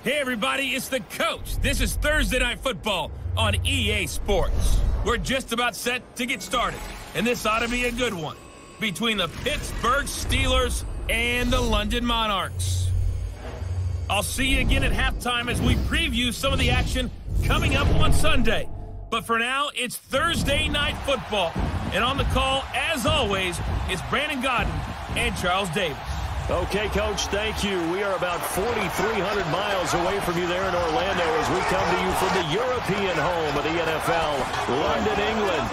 Hey everybody, it's the coach. This is Thursday Night Football on EA Sports. We're just about set to get started, and this ought to be a good one between the Pittsburgh Steelers and the London Monarchs. I'll see you again at halftime as we preview some of the action coming up on Sunday. But for now, it's Thursday Night Football, and on the call, as always, is Brandon Godden and Charles Davis. Okay, Coach, thank you. We are about 4,300 miles away from you there in Orlando as we come to you from the European home of the NFL, London, England.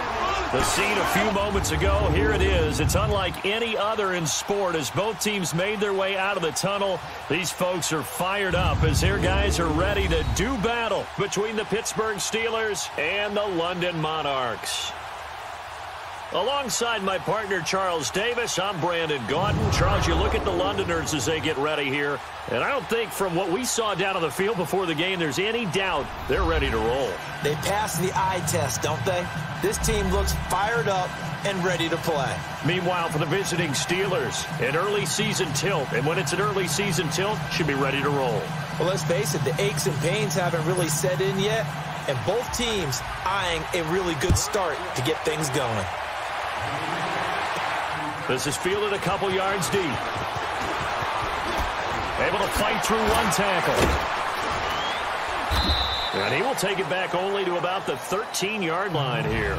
The scene a few moments ago, here it is. It's unlike any other in sport as both teams made their way out of the tunnel. These folks are fired up as their guys are ready to do battle between the Pittsburgh Steelers and the London Monarchs. Alongside my partner, Charles Davis, I'm Brandon Gaudin. Charles, you look at the Londoners as they get ready here, and I don't think from what we saw down on the field before the game there's any doubt they're ready to roll. They passed the eye test, don't they? This team looks fired up and ready to play. Meanwhile, for the visiting Steelers, an early season tilt, and when it's an early season tilt, should be ready to roll. Well, let's face it, the aches and pains haven't really set in yet, and both teams eyeing a really good start to get things going. This is fielded a couple yards deep. Able to fight through one tackle. And he will take it back only to about the 13-yard line here.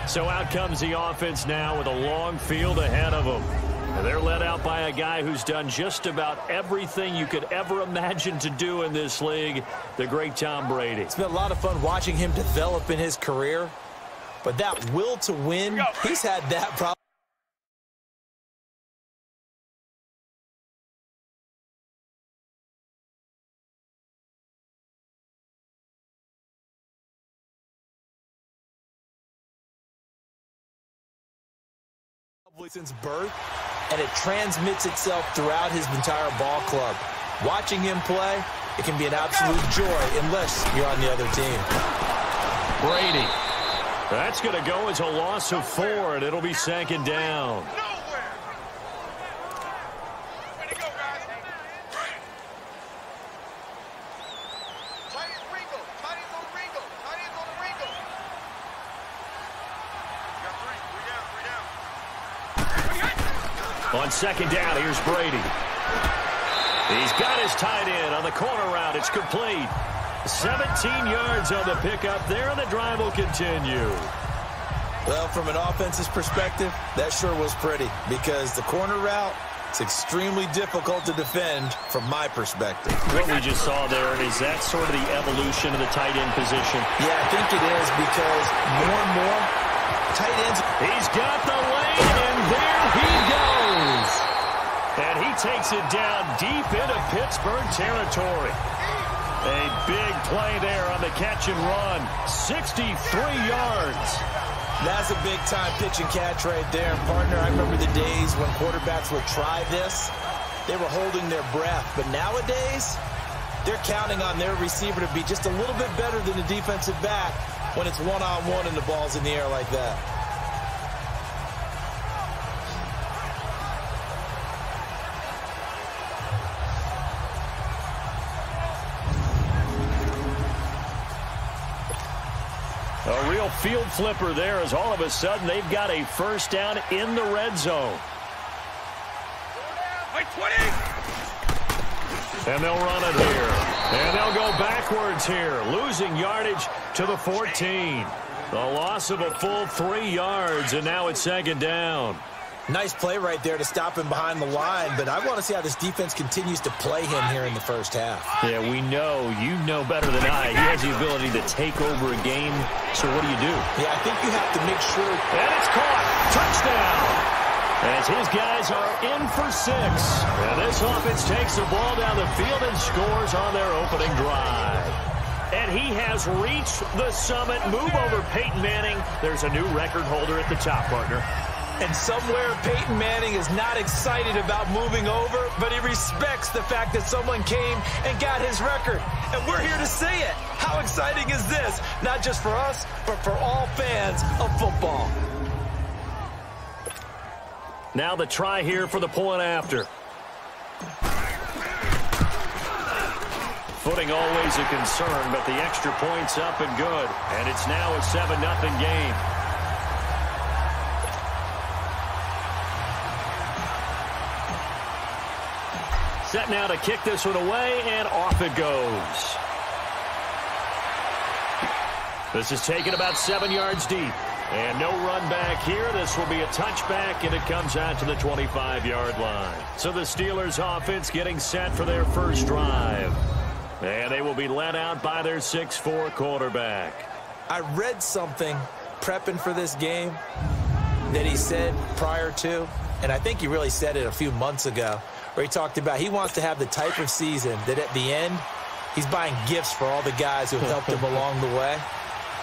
So out comes the offense now with a long field ahead of them. And they're led out by a guy who's done just about everything you could ever imagine to do in this league, the great Tom Brady. It's been a lot of fun watching him develop in his career. But that will to win, he's had that problem. Since birth, and it transmits itself throughout his entire ball club. Watching him play, it can be an absolute joy unless you're on the other team. Brady. That's going to go as a loss of 4, and it'll be second down. On second down, here's Brady. He's got his tight end on the corner route. It's complete. 17 yards on the pickup there, and the drive will continue. Well, from an offense's perspective, that sure was pretty because the corner route is extremely difficult to defend from my perspective. What we just saw there, is that sort of the evolution of the tight end position? Yeah, I think it is because more and more tight ends. He's got the lane, and there he goes. And he takes it down deep into Pittsburgh territory. A big play there on the catch and run. 63 yards. That's a big-time pitch and catch right there. Partner, I remember the days when quarterbacks would try this. They were holding their breath. But nowadays, they're counting on their receiver to be just a little bit better than the defensive back when it's one-on-one and the ball's in the air like that. A real field flipper there as all of a sudden they've got a first down in the red zone. And they'll run it here. And they'll go backwards here, losing yardage to the 14. The loss of a full 3 yards, and now it's second down. Nice play right there to stop him behind the line, but I want to see how this defense continues to play him here in the first half. Yeah, we know. You know better than I. He has the ability to take over a game, so what do you do? Yeah, I think you have to make sure. And it's caught. Touchdown. As his guys are in for 6. And this offense takes the ball down the field and scores on their opening drive. And he has reached the summit. Move over Peyton Manning. There's a new record holder at the top, partner. And somewhere Peyton Manning is not excited about moving over, but he respects the fact that someone came and got his record. And we're here to see it. How exciting is this? Not just for us, but for all fans of football. Now the try here for the point after. Footing always a concern, but the extra point's up and good. And it's now a 7-0 game. Set now to kick this one away, and off it goes. This is taken about 7 yards deep. And no run back here. This will be a touchback, and it comes out to the 25-yard line. So the Steelers offense getting set for their first drive. And they will be led out by their 6'4" quarterback. I read something prepping for this game that he said prior to, and I think he really said it a few months ago, where he talked about he wants to have the type of season that at the end, he's buying gifts for all the guys who have helped him along the way.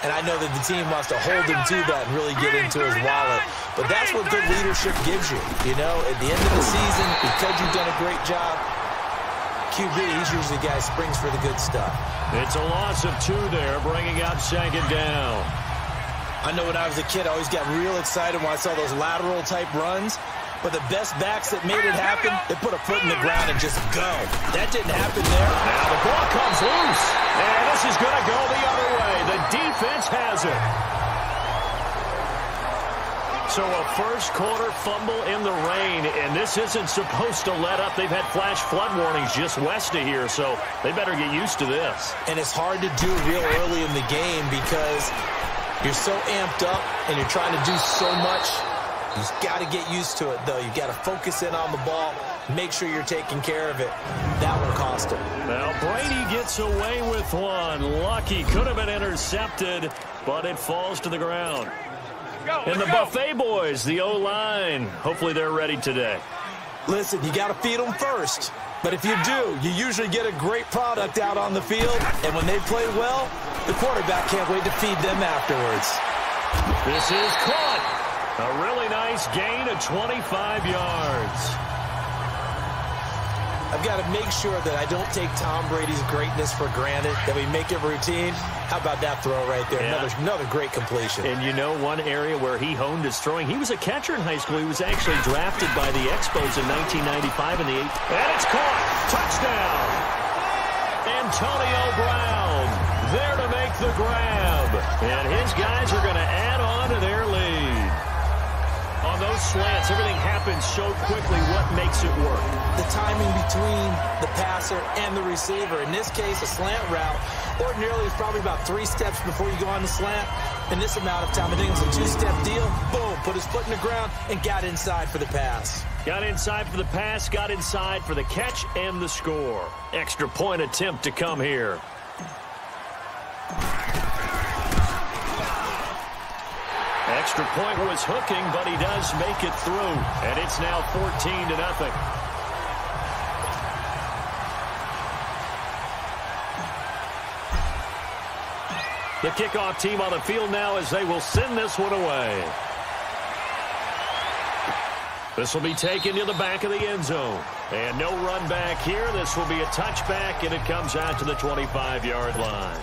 And I know that the team wants to hold him to that and really get into his wallet. But that's what good leadership gives you. You know, at the end of the season, because you've done a great job, QB, he's usually the guy who springs for the good stuff. It's a loss of 2 there, bringing out 2nd down. I know when I was a kid, I always got real excited when I saw those lateral-type runs. But the best backs that made it happen, they put a foot in the ground and just go. That didn't happen there. Now the ball comes loose. And this is going to go the other way. The defense has it. So a first-quarter fumble in the rain, and this isn't supposed to let up. They've had flash flood warnings just west of here, so they better get used to this. And it's hard to do real early in the game because you're so amped up and you're trying to do so much. You've got to get used to it, though. You've got to focus in on the ball, make sure you're taking care of it. That one cost him. Now Brady gets away with one. Lucky, could have been intercepted, but it falls to the ground. And the Buffet boys, the O-line, hopefully they're ready today. Listen, you got to feed them first. But if you do, you usually get a great product out on the field. And when they play well, the quarterback can't wait to feed them afterwards. This is caught. A really nice gain of 25 yards. I've got to make sure that I don't take Tom Brady's greatness for granted, that we make it routine. How about that throw right there? Yeah. Another great completion. And you know one area where he honed his throwing? He was a catcher in high school. He was actually drafted by the Expos in 1995 in the 8th. And it's caught. Touchdown. Antonio Brown there to make the grab. And his guys are going to add on to their lead. On those slants, everything happens so quickly. What makes it work? The timing between the passer and the receiver. In this case, a slant route. Ordinarily, it's probably about 3 steps before you go on the slant. In this amount of time, I think it was a 2-step deal. Boom, put his foot in the ground and got inside for the pass. Got inside for the pass, got inside for the catch and the score. Extra point attempt to come here. Extra point was hooking, but he does make it through. And it's now 14-0. The kickoff team on the field now as they will send this one away. This will be taken to the back of the end zone. And no run back here. This will be a touchback, and it comes out to the 25-yard line.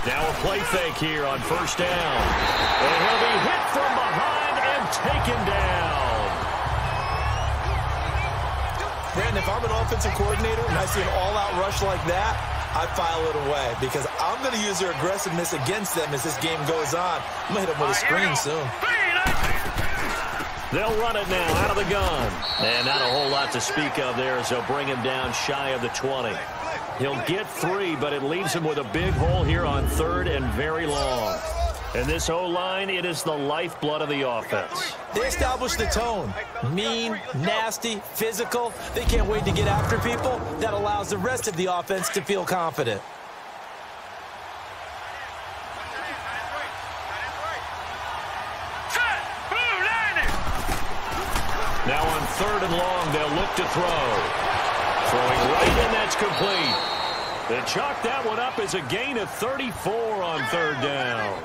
Now a play fake here on first down. And he'll be hit from behind and taken down. Brandon, if I'm an offensive coordinator and I see an all-out rush like that, I file it away because I'm going to use their aggressiveness against them as this game goes on. I'm going to hit them with a screen soon. They'll run it now out of the gun. And not a whole lot to speak of there as they'll bring him down shy of the 20. He'll get 3, but it leaves him with a big hole here on 3rd and very long. And this O-line, it is the lifeblood of the offense. They established the tone. Mean, nasty, physical. They can't wait to get after people. That allows the rest of the offense to feel confident. Now on 3rd and long, they'll look to throw. Throwing right in, that's complete. They chalk that one up as a gain of 34 on 3rd down.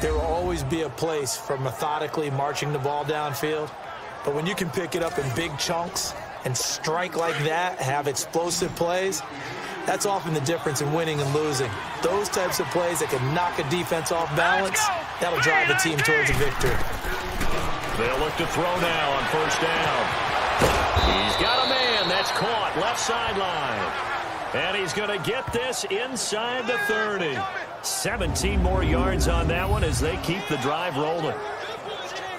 There will always be a place for methodically marching the ball downfield. But when you can pick it up in big chunks and strike like that, have explosive plays, that's often the difference in winning and losing. Those types of plays that can knock a defense off balance, that'll drive a team towards a victory. They'll look to throw now on first down. He's got a man. That's caught left sideline. And he's going to get this inside the 30. 17 more yards on that one as they keep the drive rolling.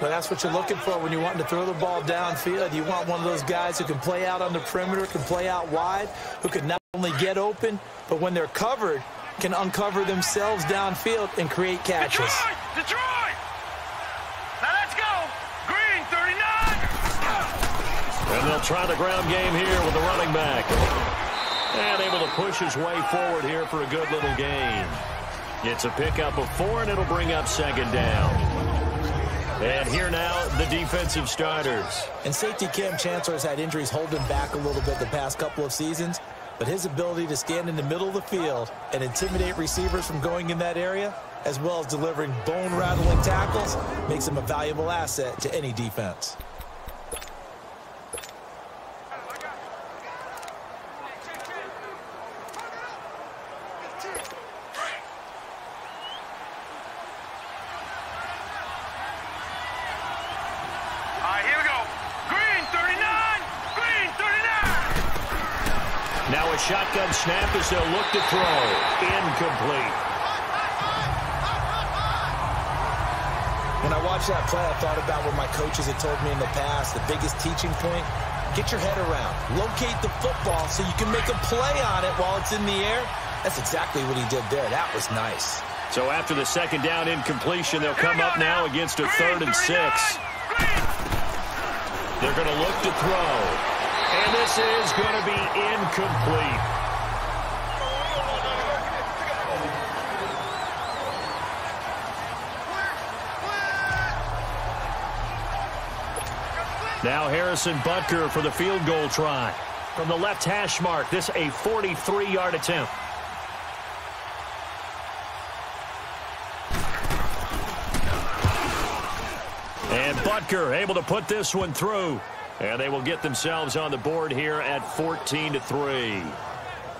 Well, that's what you're looking for when you're wanting to throw the ball downfield. You want one of those guys who can play out on the perimeter, can play out wide, who can not only get open, but when they're covered, can uncover themselves downfield and create catches. Detroit! Now let's go! Green, 39! And they'll try the ground game here with the running back. And able to push his way forward here for a good little gain. It's a pickup of 4, and it'll bring up second down. And here now, the defensive starters. And safety Cam Chancellor has had injuries hold him back a little bit the past couple of seasons, but his ability to stand in the middle of the field and intimidate receivers from going in that area, as well as delivering bone-rattling tackles, makes him a valuable asset to any defense. Now a shotgun snap as they'll look to throw. Incomplete. When I watched that play, I thought about what my coaches had told me in the past. The biggest teaching point, get your head around. Locate the football so you can make a play on it while it's in the air. That's exactly what he did there. That was nice. So after the second down incompletion, they'll come up now against a 3rd and 6. They're going to look to throw. And this is going to be incomplete. Now Harrison Butker for the field goal try. From the left hash mark, this a 43-yard attempt. And Butker able to put this one through. And they will get themselves on the board here at 14-3.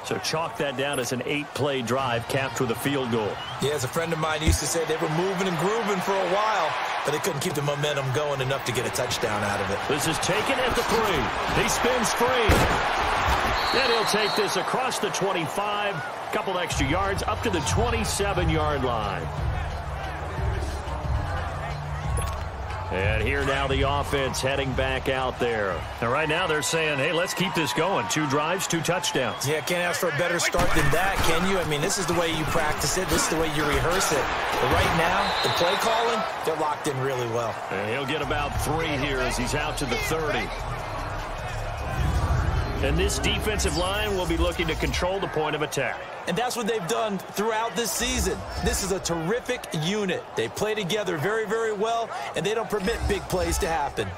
So chalk that down as an 8-play drive capped with a field goal. Yeah, as a friend of mine used to say, they were moving and grooving for a while, but they couldn't keep the momentum going enough to get a touchdown out of it. This is taken at the 3. He spins free. Then he'll take this across the 25, couple extra yards up to the 27-yard line. And here now the offense heading back out there. And right now they're saying, hey, let's keep this going. 2 drives, 2 touchdowns. Yeah, can't ask for a better start than that, can you? I mean, this is the way you practice it. This is the way you rehearse it. But right now, the play calling, they're locked in really well. And he'll get about 3 here as he's out to the 30. And this defensive line will be looking to control the point of attack. And that's what they've done throughout this season. This is a terrific unit. They play together very, very well, and they don't permit big plays to happen.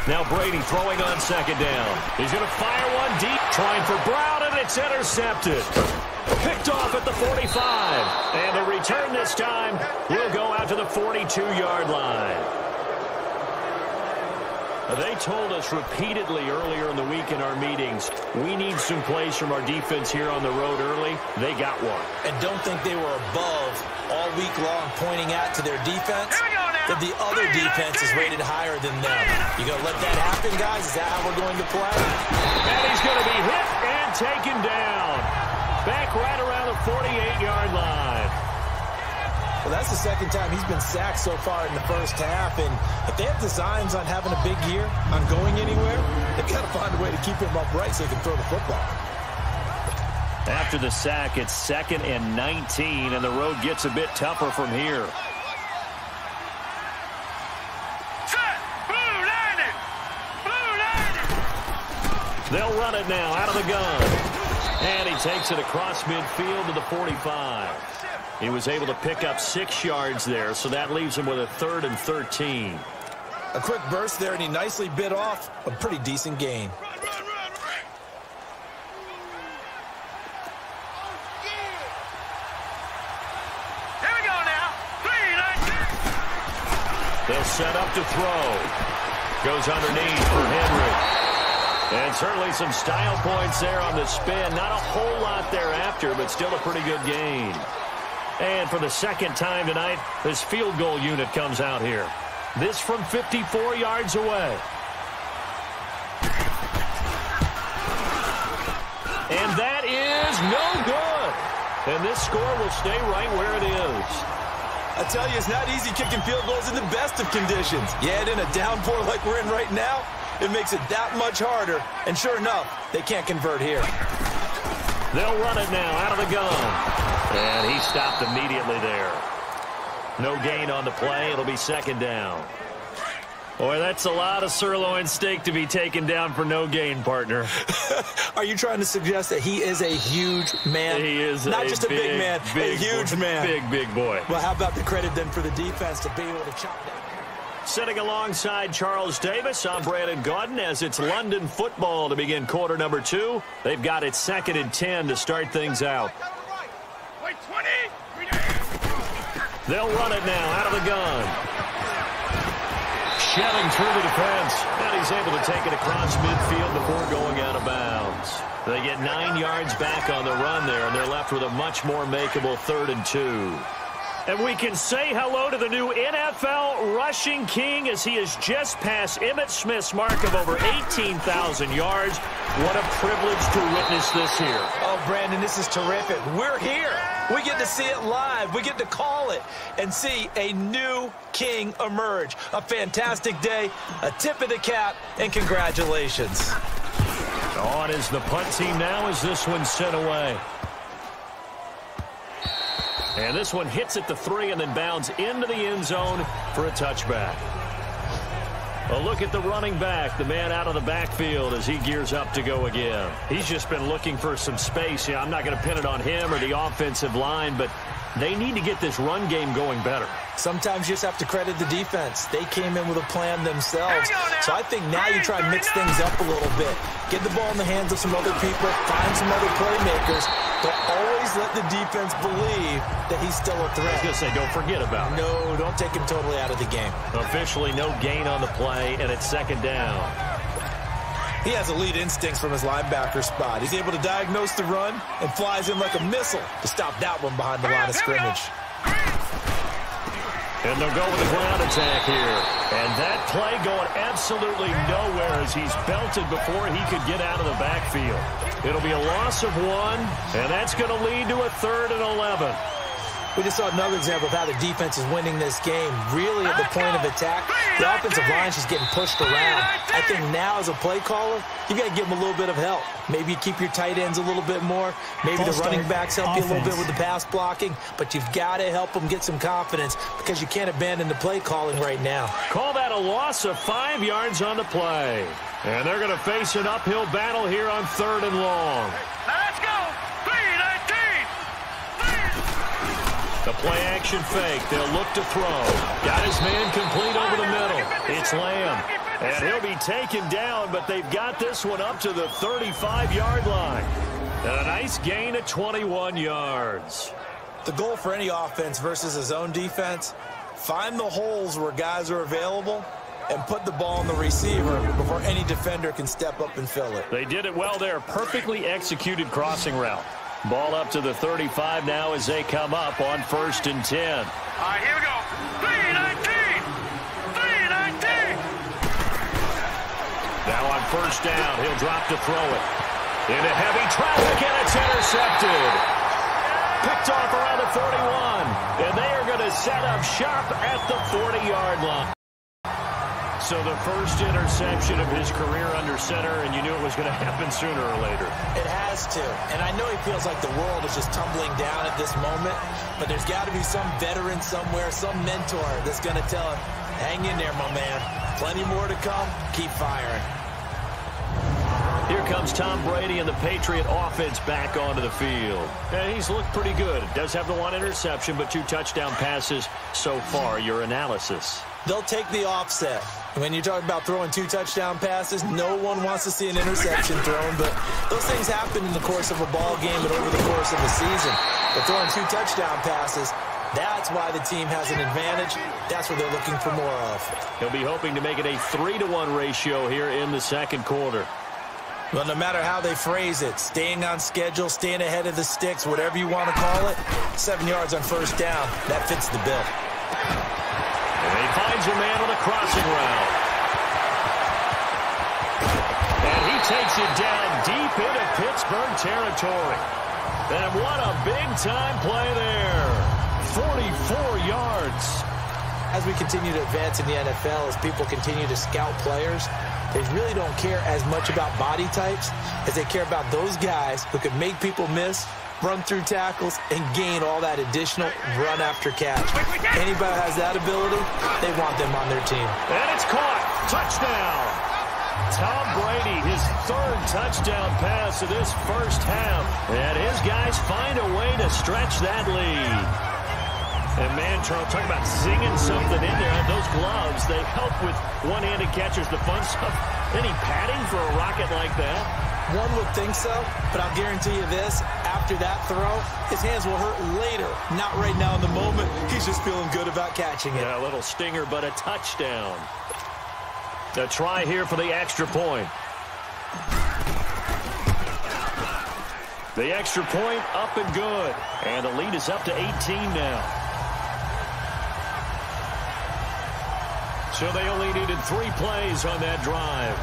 Now Brady throwing on second down. He's going to fire one deep, trying for Brown, and it's intercepted. Picked off at the 45. And the return this time will go out to the 42-yard line. They told us repeatedly earlier in the week in our meetings, we need some plays from our defense here on the road early. They got one. And don't think they were above all week long pointing out to their defense. That the other defense is rated higher than them. You going to let that happen, guys? Is that how we're going to play? And he's going to be hit and taken down. Back right around the 48-yard line. Well, that's the second time he's been sacked so far in the first half. And if they have designs on having a big year, on going anywhere, they've got to find a way to keep him upright so he can throw the football. After the sack, it's 2nd and 19, and the road gets a bit tougher from here. They'll run it now out of the gun. And he takes it across midfield to the 45. He was able to pick up 6 yards there, so that leaves him with a 3rd and 13. A quick burst there, and he nicely bit off a pretty decent gain. They'll set up to throw. Goes underneath for Henry. And certainly some style points there on the spin. Not a whole lot thereafter, but still a pretty good gain. And for the second time tonight, this field goal unit comes out here. This from 54 yards away. And that is no good. And this score will stay right where it is. I tell you, it's not easy kicking field goals in the best of conditions. Yet in a downpour like we're in right now, it makes it that much harder. And sure enough, they can't convert here. They'll run it now out of the gun. And he stopped immediately there. No gain on the play. It'll be second down. Boy, that's a lot of sirloin steak to be taken down for no gain, partner. Are you trying to suggest that he is a huge man? He is not just a big man, a huge man. Big boy. Well, how about the credit then for the defense to be able to chop down? Sitting alongside Charles Davis, I'm Brandon Gaudin as it's London football to begin quarter number 2. They've got it 2nd and 10 to start things out. They'll run it now out of the gun. Shelling through the defense, and he's able to take it across midfield before going out of bounds. They get 9 yards back on the run there, and they're left with a much more makeable 3rd and 2. And we can say hello to the new NFL rushing king as he has just passed Emmitt Smith's mark of over 18,000 yards. What a privilege to witness this here. Oh, Brandon, this is terrific. We're here. We get to see it live. We get to call it and see a new king emerge. A fantastic day, a tip of the cap, and congratulations. On is the punt team now as this one's sent away. And this one hits at the 3 and then bounds into the end zone for a touchback. A look at the running back, the man out of the backfield as he gears up to go again. He's just been looking for some space. I'm not going to pin it on him or the offensive line, but they need to get this run game going better. Sometimes you just have to credit the defense. They came in with a plan themselves. So I think now you try and mix things up a little bit. Get the ball in the hands of some other people. Find some other playmakers. But always let the defense believe that he's still a threat. I was going to say, don't forget about it. No, don't take him totally out of the game. Officially no gain on the play, and it's second down. He has elite instincts from his linebacker spot. He's able to diagnose the run and flies in like a missile to stop that one behind the line of scrimmage. And they'll go with a ground attack here. And that play going absolutely nowhere as he's belted before he could get out of the backfield. It'll be a loss of 1, and that's going to lead to a 3rd and 11. We just saw another example of how the defense is winning this game. Really at the point of attack, the offensive line's just getting pushed around. I think now as a play caller, you got to give them a little bit of help. Maybe you keep your tight ends a little bit more. Maybe the running backs help you a little bit with the pass blocking. But you've got to help them get some confidence because you can't abandon the play calling right now. Call that a loss of 5 yards on the play. And they're going to face an uphill battle here on 3rd and long. Now let's go. 3-19. The play-action fake. They'll look to throw. Got his man complete over the middle. It's Lamb. And he'll be taken down, but they've got this one up to the 35-yard line. And a nice gain of 21 yards. The goal for any offense versus his own defense, find the holes where guys are available and put the ball on the receiver before any defender can step up and fill it. They did it well there. Perfectly executed crossing route. Ball up to the 35 now as they come up on 1st and 10. All right, here we go. 3-19. 3-19. Now on 1st down, he'll drop to throw it. Into heavy traffic, and it's intercepted. Picked off around the 41. And they are going to set up shop at the 40-yard line. So the first interception of his career under center, and you knew it was going to happen sooner or later. It has to. And I know he feels like the world is just tumbling down at this moment, but there's got to be some veteran somewhere, some mentor that's going to tell him, hang in there, my man. Plenty more to come. Keep firing. Here comes Tom Brady and the Patriot offense back onto the field. And he's looked pretty good. Does have the 1 interception, but 2 touchdown passes so far. Your analysis? They'll take the offset. When you talk about throwing 2 touchdown passes, no one wants to see an interception thrown, but those things happen in the course of a ball game and over the course of a season. But throwing 2 touchdown passes, That's why the team has an advantage. That's what they're looking for more of. He'll be hoping to make it a 3-to-1 ratio here in the second quarter. Well, no matter how they phrase it, staying on schedule, staying ahead of the sticks, whatever you want to call it, 7 yards on first down, that fits the bill. And he finds a man on a crossing route. And he takes it down deep into Pittsburgh territory. And what a big-time play there. 44 yards. As we continue to advance in the NFL, as people continue to scout players, they really don't care as much about body types as they care about those guys who can make people miss, run through tackles, and gain all that additional run after catch. Anybody who has that ability, they want them on their team. And it's caught. Touchdown. Tom Brady, his third touchdown pass of this first half. And his guys find a way to stretch that lead. And, man, Charles, talk about singing something in there. Those gloves, they help with one-handed catchers, the fun stuff. Any padding for a rocket like that? One would think so, but I'll guarantee you this. After that throw, his hands will hurt later. Not right now in the moment. He's just feeling good about catching it. Yeah, a little stinger, but a touchdown. A try here for the extra point. The extra point up and good. And the lead is up to 18 now. So they only needed 3 plays on that drive.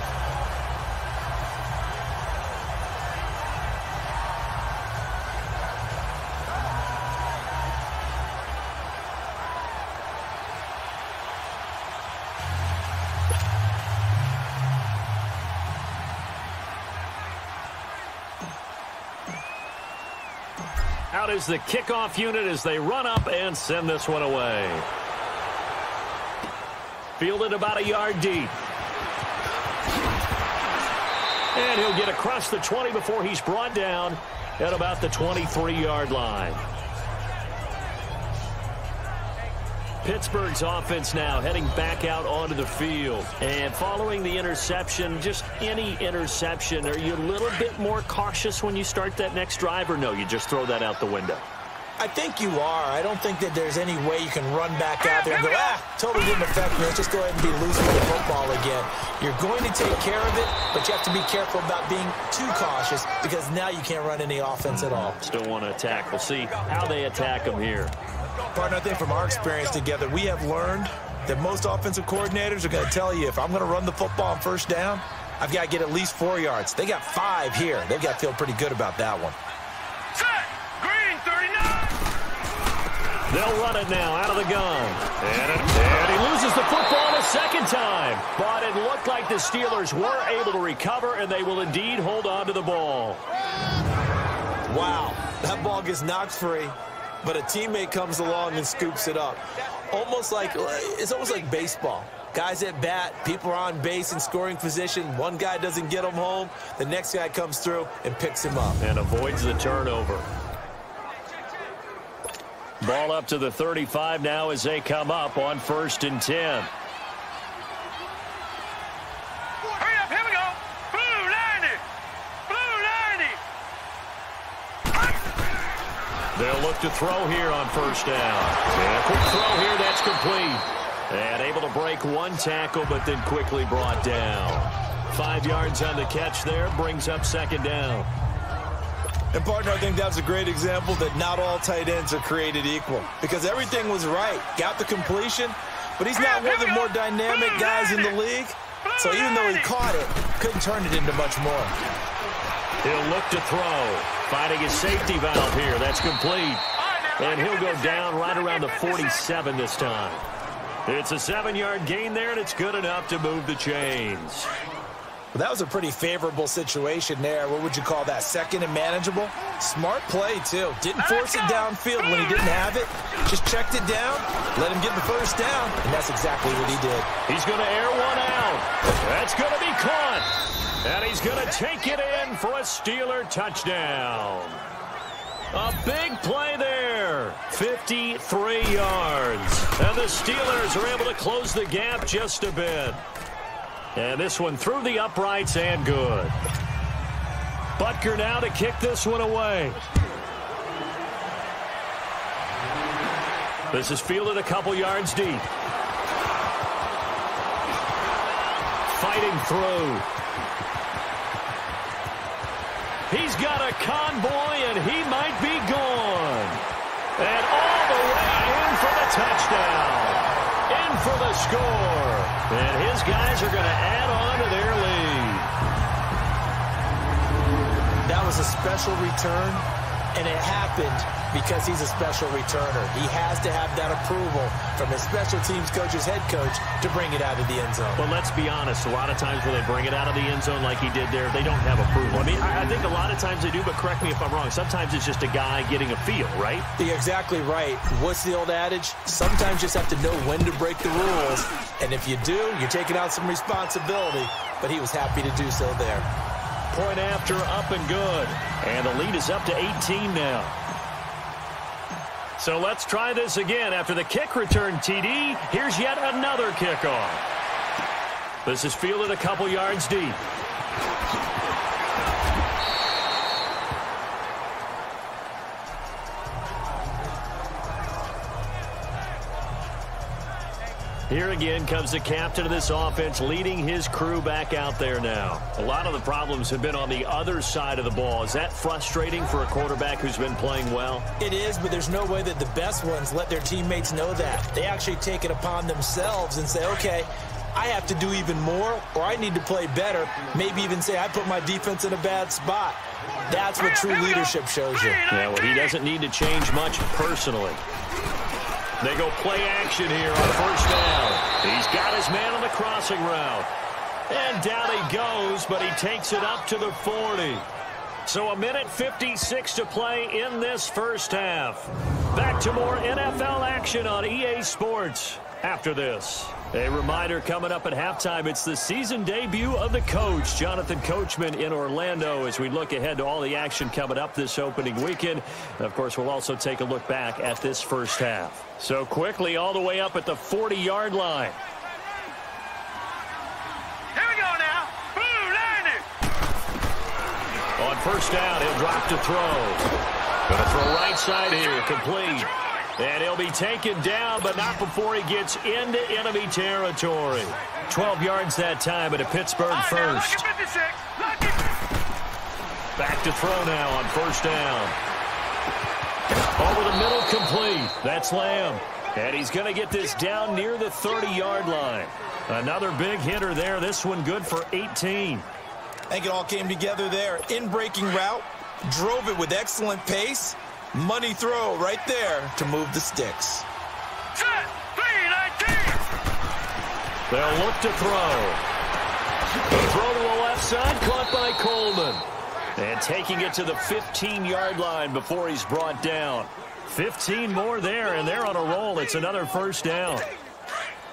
Out is the kickoff unit as they run up and send this one away. Fielded about a yard deep. And he'll get across the 20 before he's brought down at about the 23-yard line. Pittsburgh's offense now heading back out onto the field. And following the interception, just any interception, are you a little bit more cautious when you start that next drive, or no, you just throw that out the window? I think you are. I don't think that there's any way you can run back out there and go, totally didn't affect me. Let's just go ahead and be loose with the football again. You're going to take care of it, but you have to be careful about being too cautious because now you can't run any offense at all. Still want to attack. We'll see how they attack them here. Partner, I think from our experience together, we have learned that most offensive coordinators are going to tell you if I'm going to run the football on first down, I've got to get at least 4 yards. They got 5 here. They've got to feel pretty good about that one. They'll run it now out of the gun. And he loses the football a second time. But it looked like the Steelers were able to recover, and they will indeed hold on to the ball. Wow, that ball gets knocked free, but a teammate comes along and scoops it up. It's almost like baseball. Guys at bat, people are on base in scoring position. One guy doesn't get him home. The next guy comes through and picks him up. And avoids the turnover. Ball up to the 35 now as they come up on 1st and 10. Hurry up, here we go. Blue 90. Blue 90. They'll look to throw here on 1st down. And a quick throw here, that's complete. And able to break one tackle, but then quickly brought down. 5 yards on the catch there, brings up 2nd down. And, partner, I think that's a great example that not all tight ends are created equal because everything was right. Got the completion, but he's not one of the more dynamic guys in the league. So even though he caught it, couldn't turn it into much more. He'll look to throw. Finding his safety valve here. That's complete. And he'll go down right around the 47 this time. It's a 7-yard gain there, and it's good enough to move the chains. Well, that was a pretty favorable situation there. What would you call that? Second and manageable? Smart play, too. Didn't force it downfield when he didn't have it. Just checked it down, let him get the first down, and that's exactly what he did. He's going to air one out. That's going to be caught. And he's going to take it in for a Steeler touchdown. A big play there. 53 yards. And the Steelers are able to close the gap just a bit. And this one through the uprights and good. Butker now to kick this one away. This is fielded a couple yards deep. Fighting through. He's got a convoy, and he might be gone. And all the way in for the touchdown. In for the score. And his guys are going to add on to their lead. That was a special return, and it happened because he's a special returner. He has to have that approval from his special teams coach's head coach to bring it out of the end zone. But let's be honest, a lot of times when they bring it out of the end zone like he did there, they don't have approval. I mean, I think a lot of times they do, but correct me if I'm wrong. Sometimes it's just a guy getting a feel, right? You're exactly right. What's the old adage? Sometimes you just have to know when to break the rules. And if you do, you're taking out some responsibility. But he was happy to do so there. Point after, up and good. And the lead is up to 18 now. So let's try this again. After the kick return TD, here's yet another kickoff. This is fielded a couple yards deep. Here again comes the captain of this offense, leading his crew back out there now. A lot of the problems have been on the other side of the ball. Is that frustrating for a quarterback who's been playing well? It is, but there's no way that the best ones let their teammates know that. They actually take it upon themselves and say, okay, I have to do even more, or I need to play better. Maybe even say I put my defense in a bad spot. That's what true leadership shows you. Yeah, well, he doesn't need to change much personally. They go play action here on first down. He's got his man on the crossing route. And down he goes, but he takes it up to the 40. So 1:56 to play in this first half. Back to more NFL action on EA Sports after this. A reminder coming up at halftime, it's the season debut of the coach, Jonathan Coachman in Orlando, as we look ahead to all the action coming up this opening weekend. And of course, we'll also take a look back at this first half. So quickly all the way up at the 40-yard line. Here we go now. Blue line. On first down, he'll drop to throw. Going to throw right side here, complete. And he'll be taken down, but not before he gets into enemy territory. 12 yards that time at a Pittsburgh first. Back to throw now on first down. Over the middle, complete. That's Lamb. And he's going to get this down near the 30-yard line. Another big hitter there. This one good for 18. I think it all came together there. In-breaking route, drove it with excellent pace. Money throw right there to move the sticks. Set. 3-19. They'll look to throw. The throw to the left side, caught by Coleman. And taking it to the 15-yard line before he's brought down. 15 more there, and they're on a roll. It's another first down.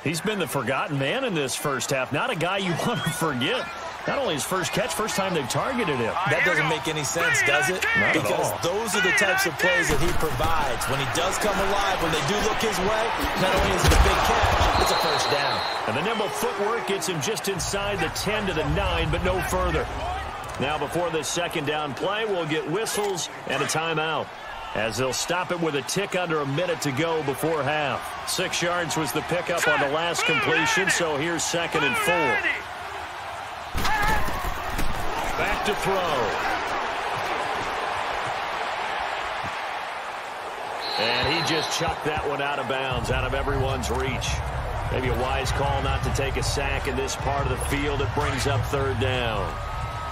He's been the forgotten man in this first half. Not a guy you want to forget. Not only his first catch, first time they've targeted him. That doesn't make any sense, does it? Not because those are the types of plays that he provides. When he does come alive, when they do look his way, not only is it a big catch, it's a first down. And the nimble footwork gets him just inside the 10 to the 9, but no further. Now before this second down play, we'll get whistles and a timeout, as they'll stop it with a tick under a minute to go before half. 6 yards was the pickup on the last completion, so here's 2nd and 4. Back to throw. And he just chucked that one out of bounds, out of everyone's reach. Maybe a wise call not to take a sack in this part of the field. It brings up 3rd down.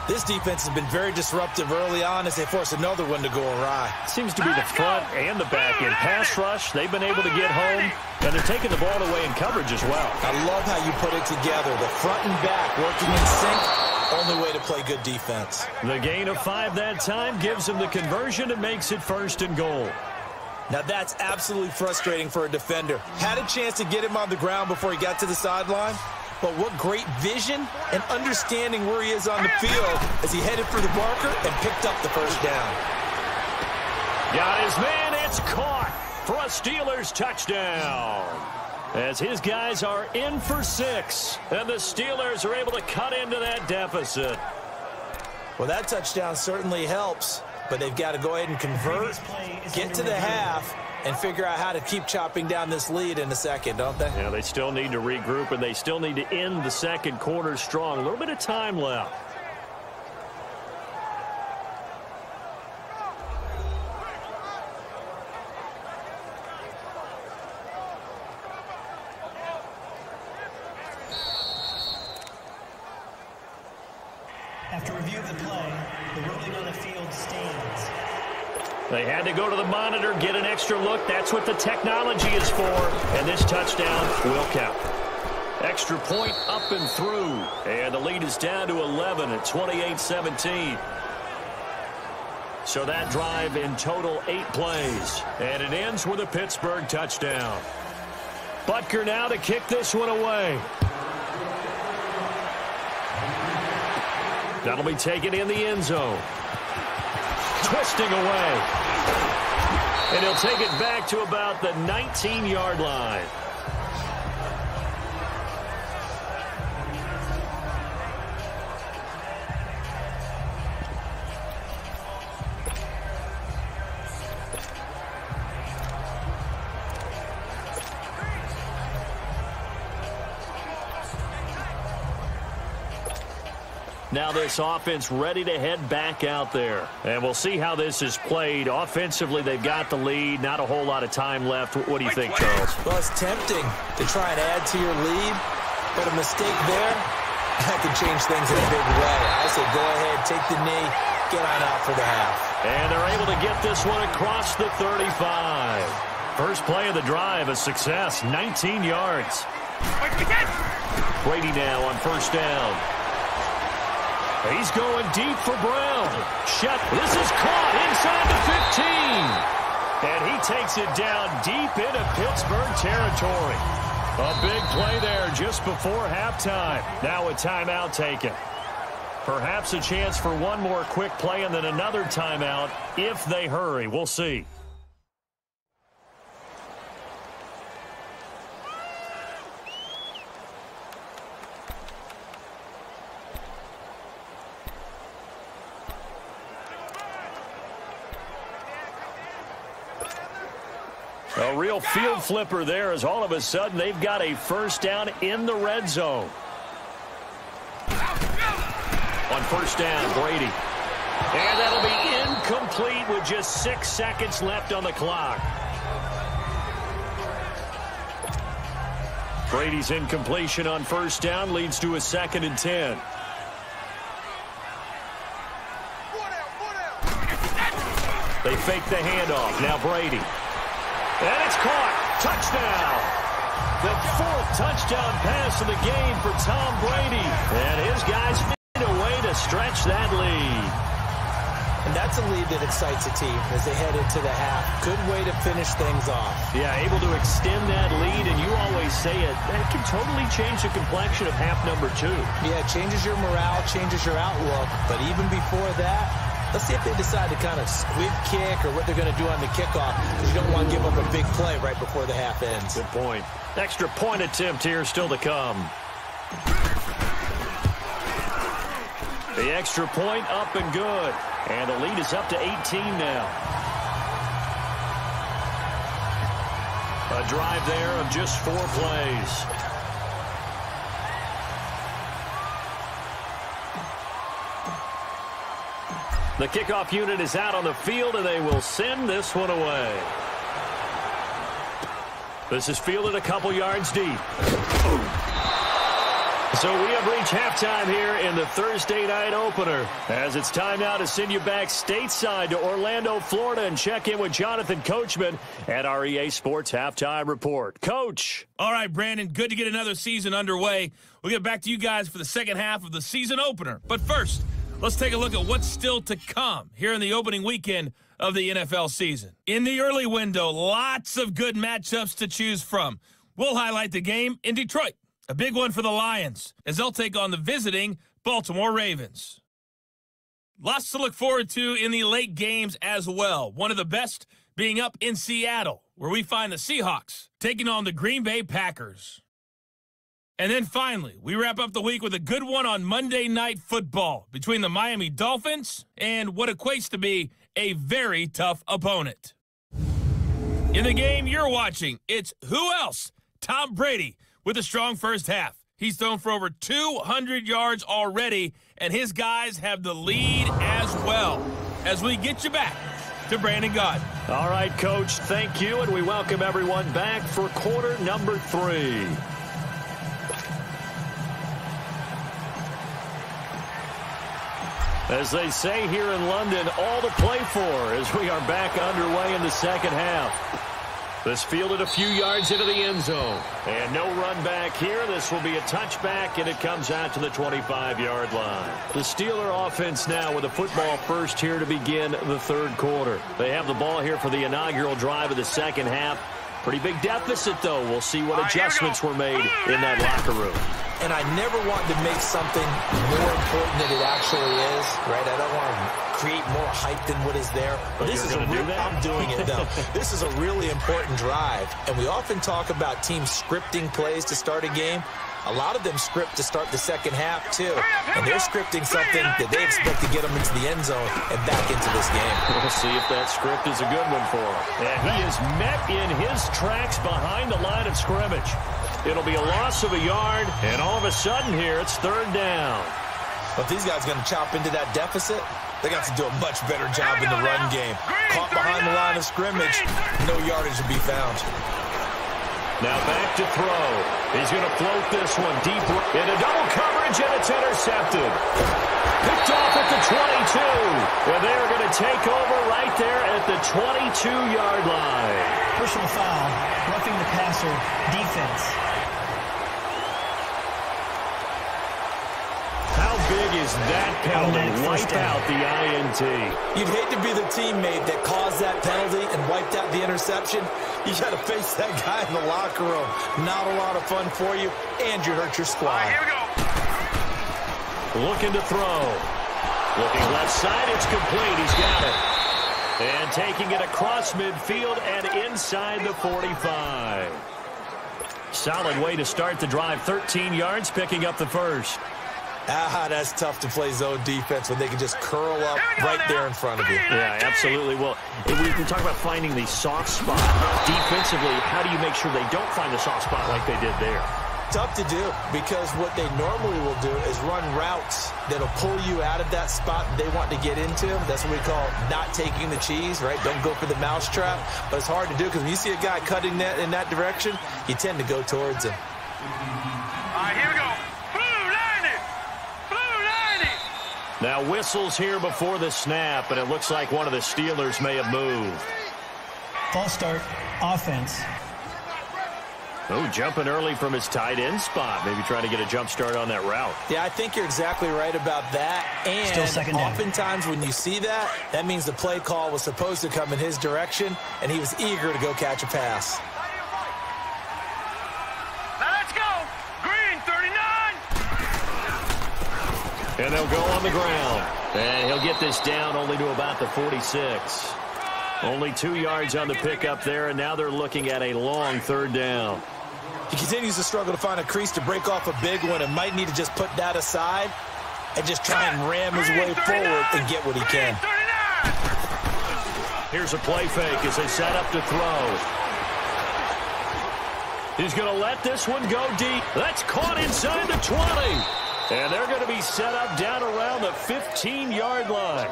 This defense has been very disruptive early on as they force another one to go awry. Seems to be the front and the back end. Pass rush, they've been able to get home, and they're taking the ball away in coverage as well. I love how you put it together. The front and back working in sync. Only way to play good defense. The gain of 5 that time gives him the conversion and makes it 1st and goal. Now that's absolutely frustrating for a defender. Had a chance to get him on the ground before he got to the sideline. But what great vision and understanding where he is on the field as he headed for the marker and picked up the first down. Got his man, it's caught for a Steelers touchdown. As his guys are in for 6, and the Steelers are able to cut into that deficit. Well, that touchdown certainly helps, but they've got to go ahead and convert, get to the half, and figure out how to keep chopping down this lead in a second, don't they? Yeah, they still need to regroup, and they still need to end the second quarter strong. A little bit of time left. After review of the play, the ruling on the field stands. They had to go to the monitor, get an extra look. That's what the technology is for. And this touchdown will count. Extra point up and through. And the lead is down to 11 at 28-17. So that drive in total 8 plays. And it ends with a Pittsburgh touchdown. Butker now to kick this one away. That'll be taken in the end zone. Twisting away. And he'll take it back to about the 19-yard line. Now this offense ready to head back out there. And we'll see how this is played. Offensively, they've got the lead. Not a whole lot of time left. What do you think, Charles? Well, it's tempting to try and add to your lead, but a mistake there, that could change things in a big way. I say go ahead, take the knee, get on out for the half. And they're able to get this one across the 35. First play of the drive, a success, 19 yards. Brady now on first down. He's going deep for Brown. This is caught inside the 15. And he takes it down deep into Pittsburgh territory. A big play there just before halftime. Now a timeout taken. Perhaps a chance for one more quick play and then another timeout if they hurry. We'll see. A real field flipper there as all of a sudden they've got a first down in the red zone. On first down, Brady. And that'll be incomplete with just 6 seconds left on the clock. Brady's incompletion on first down leads to a 2nd and 10. They fake the handoff. Now Brady. And it's caught. Touchdown. The 4th touchdown pass of the game for Tom Brady. And his guys find a way to stretch that lead. And that's a lead that excites a team as they head into the half. Good way to finish things off. Yeah, able to extend that lead, and you always say it, that can totally change the complexion of half number 2. Yeah, it changes your morale, changes your outlook. But even before that, let's see if they decide to kind of squib kick or what they're going to do on the kickoff, because you don't want to give up a big play right before the half ends. Good point. Extra point attempt here still to come. The extra point up and good. And the lead is up to 18 now. A drive there of just 4 plays. The kickoff unit is out on the field, and they will send this one away. This is fielded a couple yards deep. So we have reached halftime here in the Thursday night opener, as it's time now to send you back stateside to Orlando, Florida, and check in with Jonathan Coachman at our EA Sports Halftime Report. Coach. All right, Brandon, good to get another season underway. We'll get back to you guys for the second half of the season opener. But first, let's take a look at what's still to come here in the opening weekend of the NFL season. In the early window, lots of good matchups to choose from. We'll highlight the game in Detroit. A big one for the Lions, as they'll take on the visiting Baltimore Ravens. Lots to look forward to in the late games as well. One of the best being up in Seattle, where we find the Seahawks taking on the Green Bay Packers. And then finally, we wrap up the week with a good one on Monday Night Football between the Miami Dolphins and what equates to be a very tough opponent. In the game you're watching, it's who else? Tom Brady with a strong first half. He's thrown for over 200 yards already, and his guys have the lead as well. As we get you back to Brandon Gaudin. All right, Coach, thank you, and we welcome everyone back for quarter number 3. As they say here in London, all to play for as we are back underway in the second half. This fielded a few yards into the end zone. And no run back here. This will be a touchback, and it comes out to the 25-yard line. The Steeler offense now with the football first here to begin the third quarter. They have the ball here for the inaugural drive of the second half. Pretty big deficit, though. We'll see what adjustments were made in that locker room. And I never want to make something more important than it actually is, right? I don't want to create more hype than what is there. But this is a real, I'm doing it, though. This is a really important drive. And we often talk about teams scripting plays to start a game. A lot of them script to start the second half, too. And they're scripting something that they expect to get them into the end zone and back into this game. We'll see if that script is a good one for him. And he is met in his tracks behind the line of scrimmage. It'll be a loss of a yard, and all of a sudden here, it's third down. But these guys are going to chop into that deficit. They got to do a much better job in the run game. Caught behind the line of scrimmage, no yardage to be found. Now back to throw. He's going to float this one deep into double coverage, and it's intercepted. Picked off at the 22. And they're going to take over right there at the 22-yard line. Personal foul, roughing the passer, defense. How big is that penalty? Wipe out the INT. You'd hate to be the teammate that caused that penalty and wiped out the interception. You got to face that guy in the locker room. Not a lot of fun for you, and you hurt your squad. Here we go. Looking to throw. Looking left side, it's complete. He's got it. And taking it across midfield and inside the 45. Solid way to start the drive. 13 yards, picking up the first. That's tough to play zone defense when they can just curl up right there in front of you. Yeah, absolutely. Well, we talk about finding the soft spot. Defensively, how do you make sure they don't find the soft spot like they did there? Tough to do, because what they normally will do is run routes that'll pull you out of that spot they want to get into. That's what we call not taking the cheese, right? Don't go for the mousetrap. But it's hard to do, because when you see a guy cutting that in that direction, you tend to go towards him. All right, here we go. Blue 90. Blue 90. Now whistles here before the snap, and it looks like one of the Steelers may have moved. False start, offense. Oh, jumping early from his tight end spot. Maybe trying to get a jump start on that route. Yeah, I think you're exactly right about that. And still second down. Oftentimes when you see that, that means the play call was supposed to come in his direction, and he was eager to go catch a pass. Now let's go. Green 39. And they'll go on the ground. And he'll get this down only to about the 46. Only 2 yards on the pickup there, and now they're looking at a long third down. He continues to struggle to find a crease to break off a big one, and might need to just put that aside and just try and ram his way forward and get what he can. Here's a play fake as they set up to throw. He's going to let this one go deep. That's caught inside the 20. And they're going to be set up down around the 15-yard line.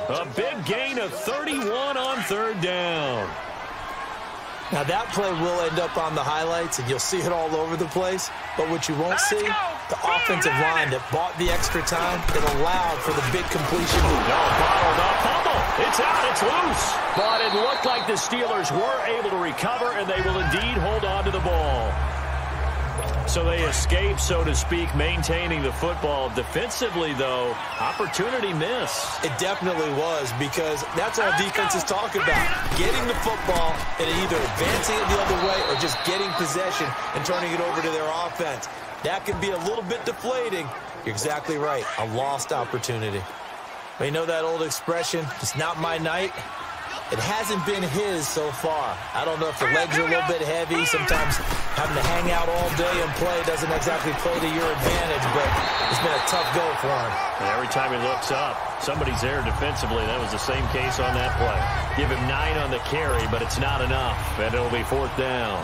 A big gain of 31 on third down. Now that play will end up on the highlights, and you'll see it all over the place. But what you won't see, the offensive line that bought the extra time, that allowed for the big completion. No, bottled up. Fumble. It's out. It's loose. But it looked like the Steelers were able to recover, and they will indeed hold on to the ball. So they escape, so to speak, maintaining the football. Defensively, though, opportunity missed. It definitely was, because that's all defenses talk about. Getting the football and either advancing it the other way or just getting possession and turning it over to their offense. That can be a little bit deflating. You're exactly right. A lost opportunity. You know that old expression, it's not my night? It hasn't been his so far. I don't know if the legs are a little bit heavy. Sometimes having to hang out all day and play doesn't exactly play to your advantage, but it's been a tough go for him. And every time he looks up, somebody's there defensively. That was the same case on that play. Give him 9 on the carry, but it's not enough, and it'll be 4th down.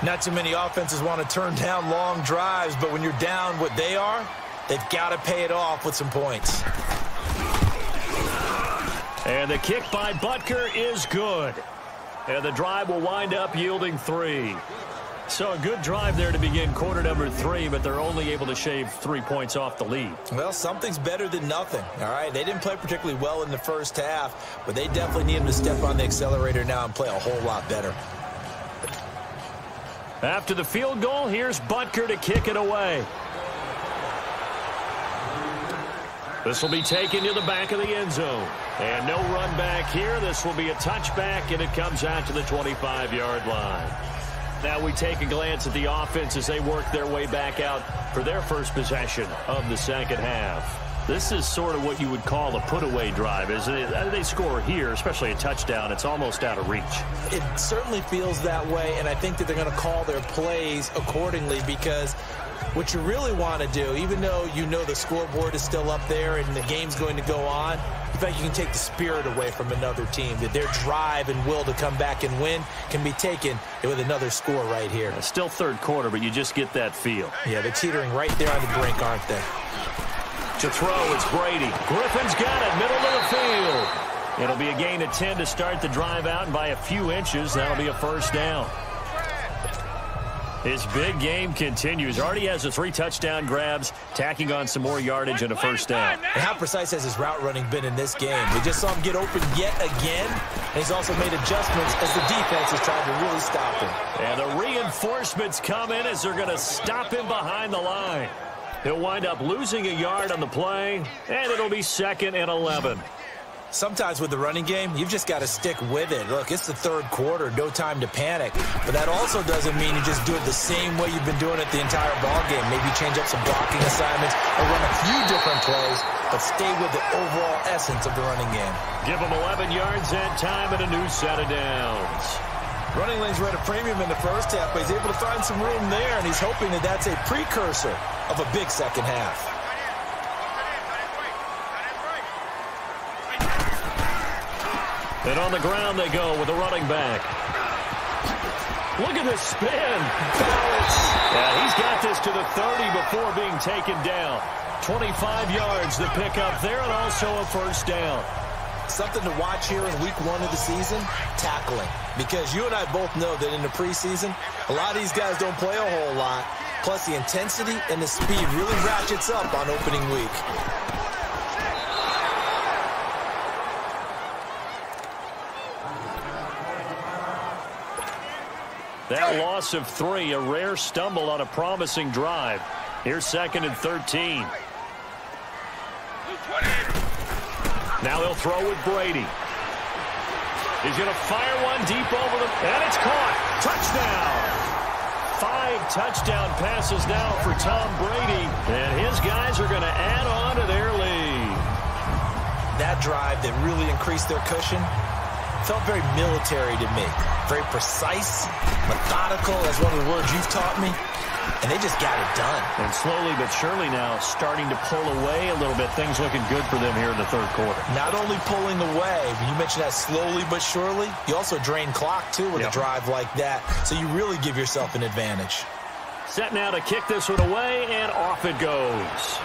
Not too many offenses want to turn down long drives, but when you're down what they are, they've got to pay it off with some points. And the kick by Butker is good. And the drive will wind up yielding 3. So a good drive there to begin quarter number 3, but they're only able to shave 3 points off the lead. Well, something's better than nothing, all right? They didn't play particularly well in the first half, but they definitely need them to step on the accelerator now and play a whole lot better. After the field goal, here's Butker to kick it away. This will be taken to the back of the end zone. And no run back here. This will be a touchback, and it comes out to the 25-yard line. Now we take a glance at the offense as they work their way back out for their first possession of the second half. This is sort of what you would call a put-away drive, isn't it? They score here, especially a touchdown. It's almost out of reach. It certainly feels that way, and I think that they're going to call their plays accordingly because what you really want to do, even though you know the scoreboard is still up there and the game's going to go on, in fact, you can take the spirit away from another team, that their drive and will to come back and win can be taken with another score right here. It's still third quarter, but you just get that feel. Yeah, they're teetering right there on the brink, aren't they? To throw, it's Brady. Griffin's got it, middle of the field. It'll be a gain of 10 to start the drive out, and by a few inches, that'll be a first down. His big game continues. Already has the 3 touchdown grabs, tacking on some more yardage and a first down. And how precise has his route running been in this game? We just saw him get open yet again, and he's also made adjustments as the defense has tried to really stop him. And the reinforcements come in as they're going to stop him behind the line. He'll wind up losing a yard on the play, and it'll be 2nd and 11. Sometimes with the running game, you've just got to stick with it. Look, it's the third quarter, no time to panic. But that also doesn't mean you just do it the same way you've been doing it the entire ball game. Maybe change up some blocking assignments or run a few different plays, but stay with the overall essence of the running game. Give him 11 yards that time and a new set of downs. Running lanes were at a premium in the first half, but he's able to find some room there, and he's hoping that that's a precursor of a big second half. And on the ground they go with a running back. Look at this spin. Balance. Yeah, he's got this to the 30 before being taken down. 25 yards the pickup there, and also a first down. Something to watch here in week 1 of the season, tackling. Because you and I both know that in the preseason, a lot of these guys don't play a whole lot. Plus the intensity and the speed really ratchets up on opening week. That loss of 3, a rare stumble on a promising drive. Here's 2nd and 13. Now he'll throw with Brady. He's going to fire one deep over the... And it's caught. Touchdown. 5 touchdown passes now for Tom Brady. And his guys are going to add on to their lead. That drive that really increased their cushion felt very military to me. Very precise, methodical, that's one of the words you've taught me. And they just got it done. And slowly but surely now starting to pull away a little bit. Things looking good for them here in the third quarter. Not only pulling away, but you mentioned that slowly but surely. You also drain clock, too, with a drive like that. So you really give yourself an advantage. Set now to kick this one away, and off it goes.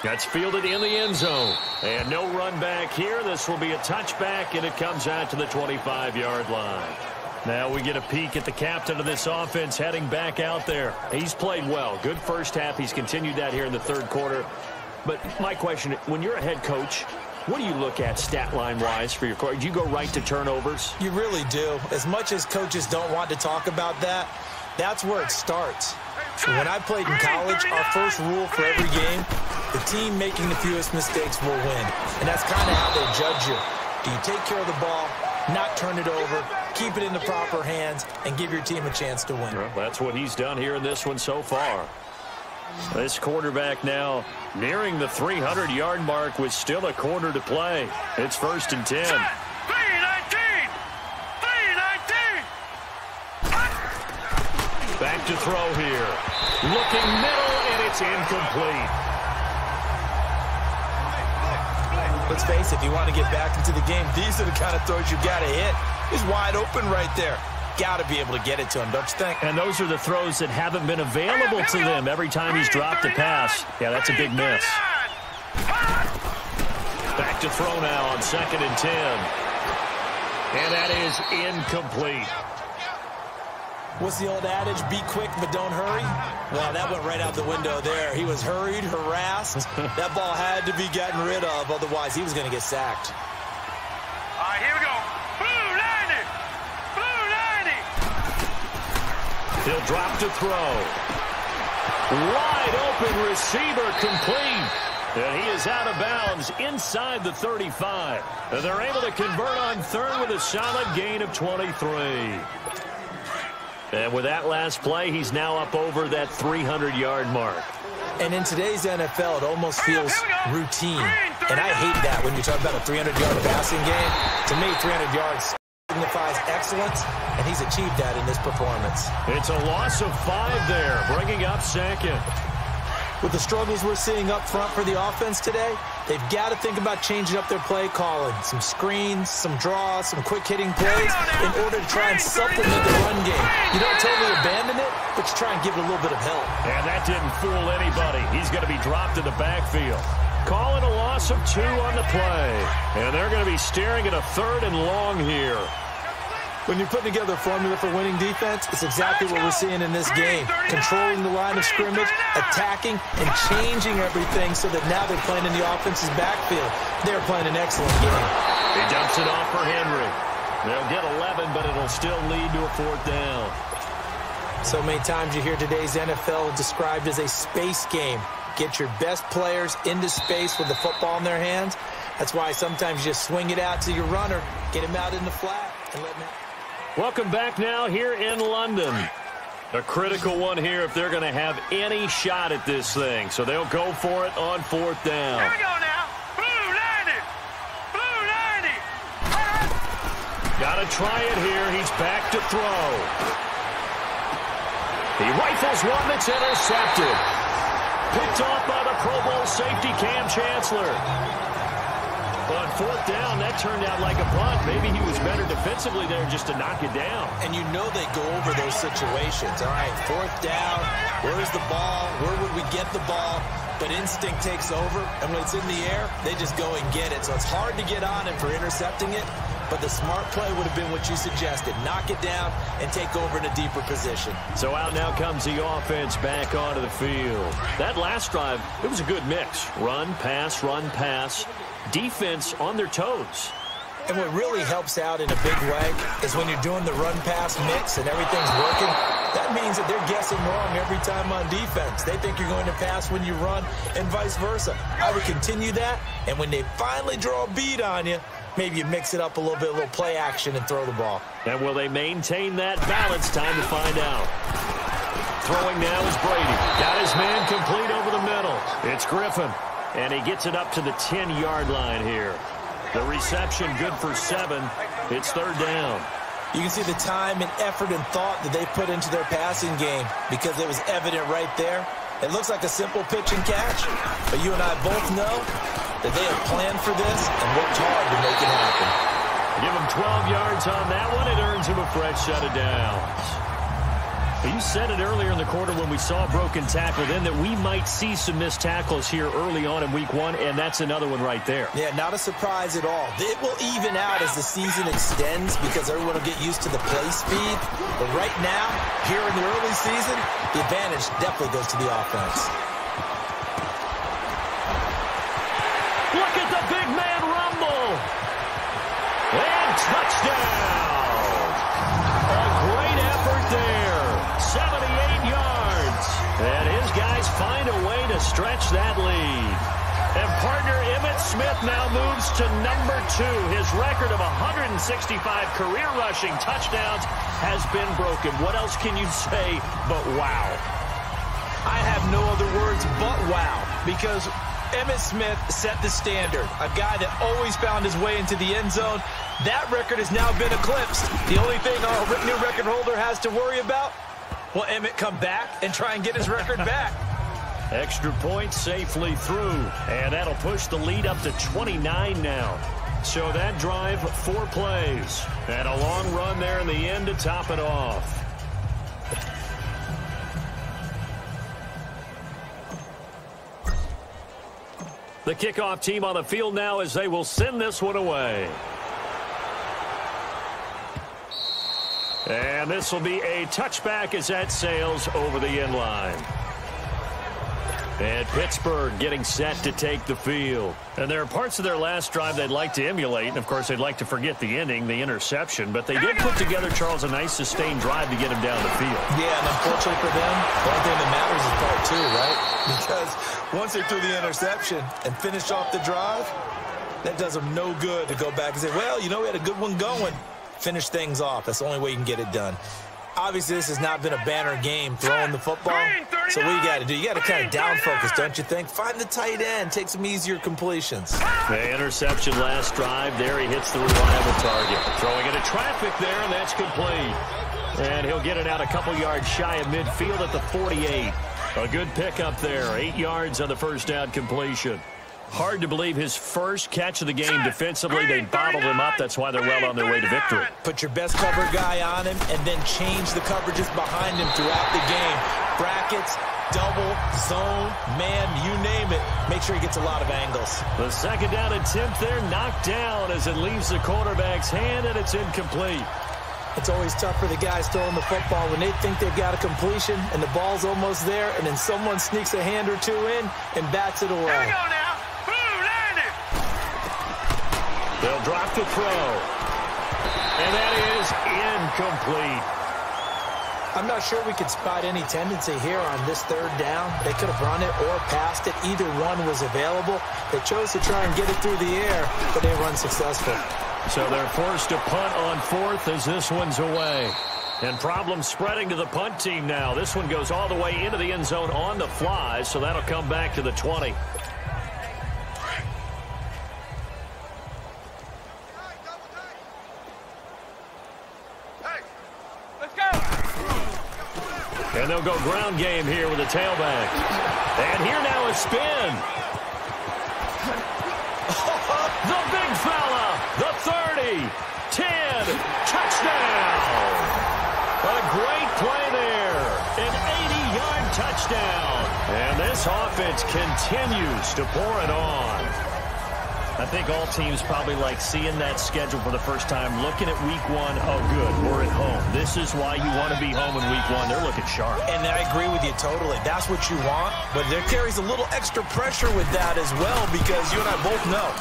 That's fielded in the end zone. And no run back here. This will be a touchback, and it comes out to the 25-yard line. Now we get a peek at the captain of this offense heading back out there. He's played well. Good first half. He's continued that here in the third quarter. But my question, when you're a head coach, what do you look at stat line-wise for your coach? Do you go right to turnovers? You really do. As much as coaches don't want to talk about that, that's where it starts. When I played in college, our first rule for every game, the team making the fewest mistakes will win. And that's kind of how they judge you. Do you take care of the ball, not turn it over, keep it in the proper hands, and give your team a chance to win? Well, that's what he's done here in this one so far. This quarterback now nearing the 300-yard mark with still a quarter to play. It's 1st and 10. 3-19. Back to throw here. Looking middle, and it's incomplete. Let's face it, if you want to get back into the game, these are the kind of throws you got to hit. He's wide open right there. Got to be able to get it to him, don't you think? And those are the throws that haven't been available to them every time he's dropped a pass. Yeah, that's a big miss. Back to throw now on 2nd and 10. And that is incomplete. What's the old adage? Be quick, but don't hurry? Well, that went right out the window there. He was hurried, harassed. That ball had to be gotten rid of, otherwise he was going to get sacked. All right, here we go. Blue 90. Blue 90. He'll drop to throw. Wide open receiver complete. And he is out of bounds inside the 35. And they're able to convert on 3rd with a solid gain of 23. And with that last play, he's now up over that 300-yard mark. And in today's NFL, it almost feels routine. And I hate that when you talk about a 300-yard passing game. To me, 300 yards signifies excellence, and he's achieved that in this performance. It's a loss of 5 there, bringing up 2nd. With the struggles we're seeing up front for the offense today, they've got to think about changing up their play calling. Some screens, some draws, some quick-hitting plays in order to try and supplement the run game. You don't totally abandon it, but you try and give it a little bit of help. And that didn't fool anybody. He's going to be dropped in the backfield. Calling a loss of 2 on the play. And they're going to be staring at a 3rd and long here. When you're putting together a formula for winning defense, it's exactly what we're seeing in this game. Controlling the line of scrimmage, attacking, and changing everything so that now they're playing in the offense's backfield. They're playing an excellent game. He dumps it off for Henry. They'll get 11, but it'll still lead to a 4th down. So many times you hear today's NFL described as a space game. Get your best players into space with the football in their hands. That's why sometimes you just swing it out to your runner, get him out in the flat, and let him out. Welcome back now here in London. A critical one here if they're going to have any shot at this thing. So they'll go for it on 4th down. Here we go now. Blue 90. Blue 90. Got to try it here. He's back to throw. He rifles one that's intercepted. Picked off by the Pro Bowl safety Cam Chancellor. On 4th down, that turned out like a punt. Maybe he was better defensively there just to knock it down. And you know they go over those situations. All right, 4th down, where's the ball? Where would we get the ball? But instinct takes over, and when it's in the air, they just go and get it. So it's hard to get on him for intercepting it, but the smart play would have been what you suggested. Knock it down and take over in a deeper position. So out now comes the offense back onto the field. That last drive, it was a good mix. Run, pass, run, pass. Defense on their toes. And what really helps out in a big way is when you're doing the run-pass mix and everything's working, that means that they're guessing wrong every time on defense. They think you're going to pass when you run and vice versa. I would continue that, and when they finally draw a bead on you, maybe you mix it up a little bit, a little play action and throw the ball. And will they maintain that balance? Time to find out. Throwing now is Brady. Got his man complete over the middle. It's Griffin. And he gets it up to the 10-yard line here. The reception good for 7. It's 3rd down. You can see the time and effort and thought that they put into their passing game because it was evident right there. It looks like a simple pitch and catch, but you and I both know that they have planned for this and worked hard to make it happen. Give him 12 yards on that one. It earns him a fresh set of downs. You said it earlier in the quarter when we saw a broken tackle then that we might see some missed tackles here early on in week 1, and that's another one right there. Yeah, not a surprise at all. It will even out as the season extends because everyone will get used to the play speed. But right now, here in the early season, the advantage definitely goes to the offense. Look at the big man rumble. And touchdown. A great effort there. 78 yards. And his guys find a way to stretch that lead. And partner Emmitt Smith now moves to number 2. His record of 165 career rushing touchdowns has been broken. What else can you say but wow? I have no other words but wow, because Emmitt Smith set the standard. A guy that always found his way into the end zone. That record has now been eclipsed. The only thing our new record holder has to worry about, will Emmitt come back and try and get his record back? Extra point safely through, and that'll push the lead up to 29 now. So that drive, 4 plays, and a long run there in the end to top it off. The kickoff team on the field now as they will send this one away. And this will be a touchback as that sails over the end line. And Pittsburgh getting set to take the field. And there are parts of their last drive they'd like to emulate. And, of course, they'd like to forget the ending, the interception. But they did put together, Charles, a nice sustained drive to get him down the field. Yeah, and unfortunately for them, the only thing that matters is part 2, right? Because once they threw the interception and finished off the drive, that does them no good to go back and say, well, you know, we had a good one going. Finish things off. That's the only way you can get it done. Obviously, this has not been a banner game throwing the football. So what you got to do? You got to kind of down focus, don't you think? Find the tight end. Take some easier completions. The interception last drive. There he hits the reliable target. Throwing into traffic there, and that's complete. And he'll get it out a couple yards shy of midfield at the 48. A good pickup there. 8 yards on the first down completion. Hard to believe his first catch of the game defensively. They bottled him up. That's why they're well on their way to victory. Put your best cover guy on him and then change the coverages behind him throughout the game. Brackets, double, zone, man, you name it. Make sure he gets a lot of angles. The second down attempt there knocked down as it leaves the quarterback's hand, and it's incomplete. It's always tough for the guys throwing the football when they think they've got a completion and the ball's almost there, and then someone sneaks a hand or two in and bats it away. Here we go now. They'll drop the throw. And that is incomplete. I'm not sure we could spot any tendency here on this third down. They could have run it or passed it. Either one was available. They chose to try and get it through the air, but they were unsuccessful. So they're forced to punt on 4th as this one's away. And problems spreading to the punt team now. This one goes all the way into the end zone on the fly, so that'll come back to the 20. And they'll go ground game here with a tailback. And here now a spin. The big fella. The 30. 10. Touchdown. A great play there. An 80-yard touchdown. And this offense continues to pour it on. I think all teams probably like seeing that schedule for the first time, looking at week 1. Oh, good, we're at home. This is why you want to be home in week 1. They're looking sharp. And I agree with you totally. That's what you want, but there carries a little extra pressure with that as well, because you and I both know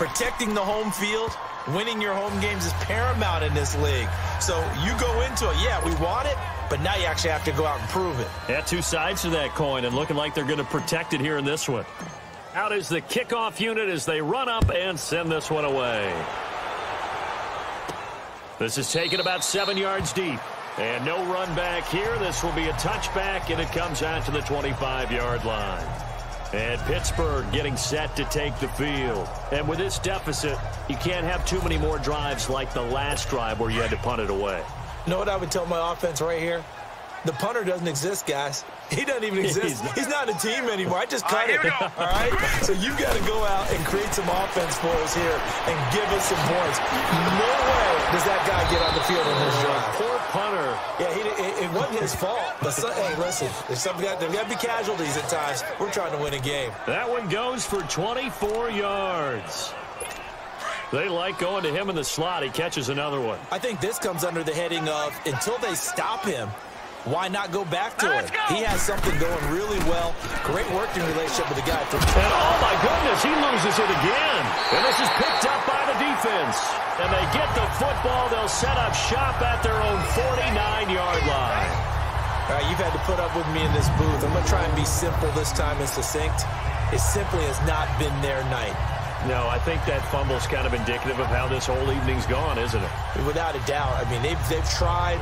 protecting the home field, winning your home games is paramount in this league. So you go into it, yeah, we want it, but now you actually have to go out and prove it. Yeah, 2 sides to that coin, and looking like they're going to protect it here in this one. Out is the kickoff unit as they run up and send this one away. This is taken about 7 yards deep. And no run back here. This will be a touchback, and it comes out to the 25-yard line. And Pittsburgh getting set to take the field. And with this deficit, you can't have too many more drives like the last drive where you had to punt it away. You know what I would tell my offense right here? The punter doesn't exist, guys. He doesn't even exist. He's not a team anymore. I just cut it. All right? So you've got to go out and create some offense for us here and give us some points. No way does that guy get on the field in this drive. Poor punter. Yeah, it wasn't his fault. But hey, listen, there's got to be casualties at times. We're trying to win a game. That one goes for 24 yards. They like going to him in the slot. He catches another one. I think this comes under the heading of until they stop him, why not go back to it? He has something going really well. Great working relationship with the guy. And oh, my goodness, he loses it again. And this is picked up by the defense. And they get the football. They'll set up shop at their own 49-yard line. All right, you've had to put up with me in this booth. I'm going to try and be simple this time and succinct. It simply has not been their night. No, I think that fumble's kind of indicative of how this whole evening's gone, isn't it? Without a doubt. I mean, they've tried,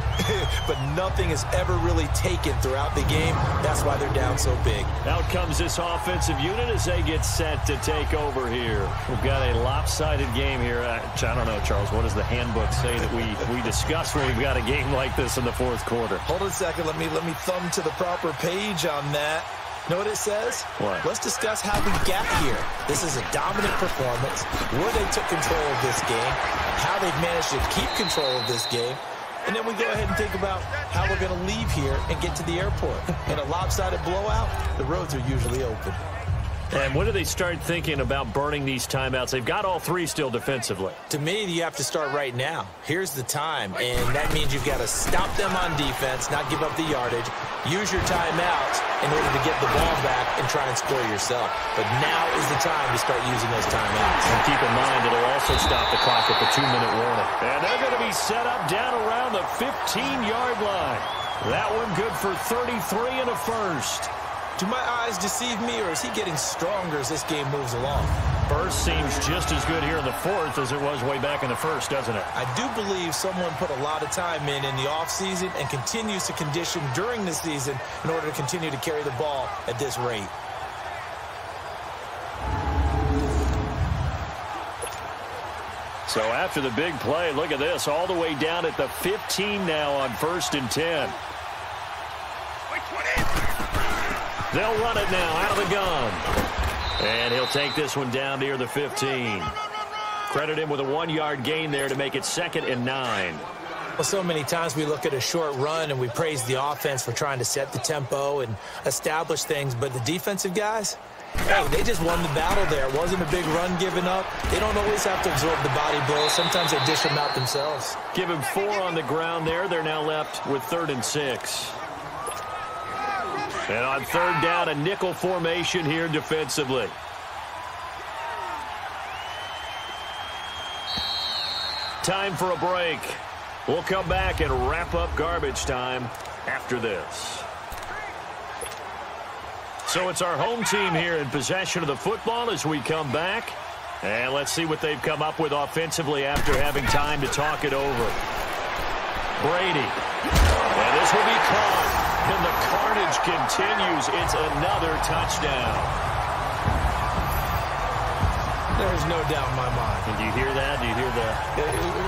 but nothing has ever really taken throughout the game. That's why they're down so big. Out comes this offensive unit as they get set to take over here. We've got a lopsided game here. I don't know, Charles, what does the handbook say that we discuss when we've got a game like this in the fourth quarter? Hold on a second. Let me thumb to the proper page on that. Know what it says? What? Let's discuss how we got here. This is a dominant performance, where they took control of this game, how they've managed to keep control of this game, and then we go ahead and think about how we're going to leave here and get to the airport. In a lopsided blowout, the roads are usually open. And when do they start thinking about burning these timeouts? They've got all three still defensively. To me, you have to start right now. Here's the time, and that means you've got to stop them on defense, not give up the yardage, use your timeouts in order to get the ball back and try and score yourself. But now is the time to start using those timeouts. And keep in mind, it'll also stop the clock at the 2-minute warning. And they're going to be set up down around the 15-yard line. That one good for 33 and a first. Do my eyes deceive me, or is he getting stronger as this game moves along? Burst seems just as good here in the fourth as it was way back in the first, doesn't it? I do believe someone put a lot of time in the offseason and continues to condition during the season in order to continue to carry the ball at this rate. So after the big play, look at this, all the way down at the 15 now on 1st and 10. They'll run it now out of the gun. And he'll take this one down near the 15. Credit him with a 1-yard gain there to make it 2nd and 9. Well, so many times we look at a short run and we praise the offense for trying to set the tempo and establish things. But the defensive guys, hey, they just won the battle there. It wasn't a big run given up. They don't always have to absorb the body blows. Sometimes they dish them out themselves. Give him 4 on the ground there. They're now left with 3rd and 6. And on 3rd down, a nickel formation here defensively. Time for a break. We'll come back and wrap up garbage time after this. So it's our home team here in possession of the football as we come back. And let's see what they've come up with offensively after having time to talk it over. Brady. And this will be caught. And the carnage continues. It's another touchdown. There's no doubt in my mind. And do you hear that? Do you hear that?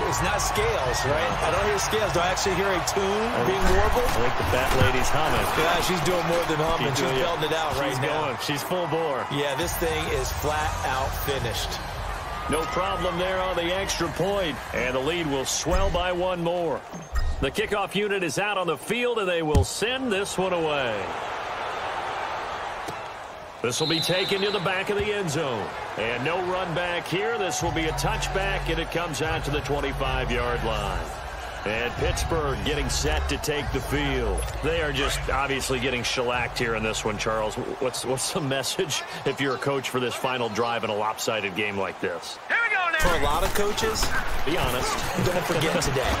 It's not scales, right? I don't hear scales. Do I actually hear a tune being warbled? I think the fat lady's humming. Yeah, she's doing more than humming. She's belting it out right now. She's full bore. Yeah, this thing is flat out finished. No problem there on the extra point. And the lead will swell by 1 more. The kickoff unit is out on the field, and they will send this one away. This will be taken to the back of the end zone. And no run back here. This will be a touchback, and it comes out to the 25-yard line. And Pittsburgh getting set to take the field. They are just obviously getting shellacked here in this one, Charles. What's the message if you're a coach for this final drive in a lopsided game like this? Here we go now. For a lot of coaches, be honest. Don't forget today.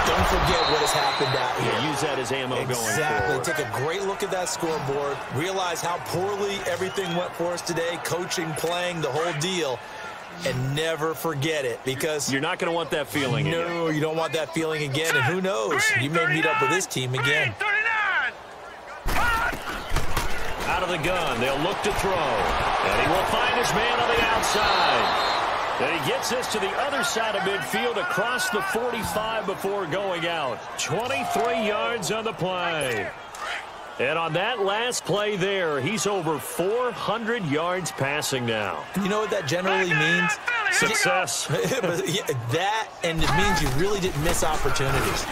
Don't forget what has happened out here. Yeah, use that as ammo going forward. Exactly. Take a great look at that scoreboard. Realize how poorly everything went for us today. Coaching, playing, the whole deal. And never forget it, because you're not going to want that feeling again. No, you don't want that feeling again. And who knows? You may meet up with this team again. Out of the gun, they'll look to throw. And he will find his man on the outside. And he gets this to the other side of midfield across the 45 before going out. 23 yards on the play. And on that last play there, he's over 400 yards passing now. You know what that generally means? Success. That, and it means you really didn't miss opportunities.